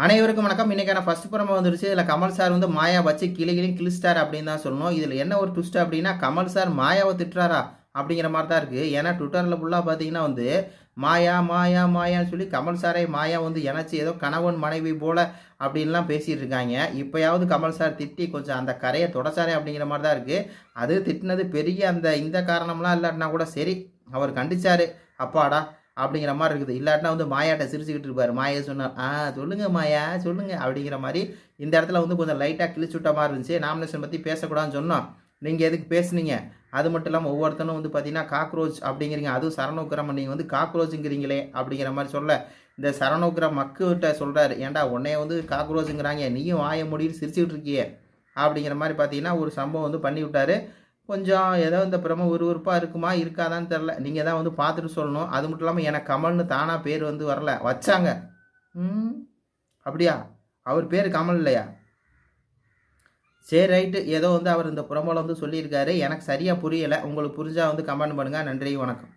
அனைவருக்கும் வணக்கம். இன்னைக்கான ஃபர்ஸ்ட் ப்ரோமோ வந்துருச்சு. இதில் கமல் சார் வந்து மாயா வச்சு கிளிஸ்டார் அப்படின்னு தான் சொல்லணும். இதில் என்ன ஒரு ட்விஸ்ட் அப்படின்னா, கமல் சார் மாயாவை திட்டுறாரா அப்படிங்கிற மாதிரி தான் இருக்குது. ஏன்னா ட்விட்டரில் ஃபுல்லாக பார்த்தீங்கன்னா வந்து மாயா மாயா மாயான்னு சொல்லி கமல் சாரை மாயா வந்து இணைச்சி ஏதோ கணவன் மனைவி போல அப்படின்லாம் பேசிகிட்டு இருக்காங்க. இப்போயாவது கமல் சார் திட்டி கொஞ்சம் அந்த கரையை தொடச்சாரே அப்படிங்கிற மாதிரி தான் இருக்குது. அது திட்டினது பெரிய இந்த காரணம்லாம் இல்லாட்டினா கூட சரி, அவர் கண்டிச்சாரு, அப்பாடா அப்படிங்கிற மாதிரி இருக்குது. இல்லாட்டினா வந்து மாயாட்ட சிரிச்சுக்கிட்டு இருப்பார். மாயா சொன்னார், சொல்லுங்க மாயா சொல்லுங்க அப்படிங்கிற மாதிரி. இந்த இடத்துல வந்து கொஞ்சம் லைட்டாக கிழிச்சு விட்ட மாதிரி இருந்துச்சு. நாமினேஷன் பற்றி பேசக்கூடாதுன்னு சொன்னோம், நீங்கள் எதுக்கு பேசுனீங்க? அது மட்டும் இல்லாமல் ஒவ்வொருத்தனும் வந்து பார்த்தீங்கன்னா காக்ரோச் அப்படிங்கிறீங்க, அதுவும் சரணோக்கிரம் நீங்கள் வந்து காக்ரோச்சுங்கிறீங்களே அப்படிங்கிற மாதிரி சொல்ல, இந்த சரணோக்கிரம் மக்குகிட்ட சொல்கிறாரு, ஏன்டா உன்னைய வந்து காக்ரோச்சுங்கிறாங்க, நீயும் வாய முடின்னு சிரிச்சுக்கிட்டு இருக்கியே அப்படிங்கிற மாதிரி பார்த்தீங்கன்னா ஒரு சம்பவம் வந்து பண்ணி விட்டார். கொஞ்சம் ஏதோ இந்த பிரம விறுவிறுப்பாக இருக்குமா இருக்காதான்னு தெரில. நீங்கள் தான் வந்து பார்த்துட்டு சொல்லணும். அது மட்டும் இல்லாமல் எனக்கு கமல்னு தானாக பேர் வந்து வரல, வச்சாங்க. அப்படியா? அவர் பேர் கமல் இல்லையா? சரி ரைட்டு, ஏதோ வந்து அவர் இந்த புறம்போல வந்து சொல்லியிருக்காரு. எனக்கு சரியாக புரியலை. உங்களுக்கு புரிஞ்சால் வந்து கமெண்ட் பண்ணுங்கள். நன்றி, வணக்கம்.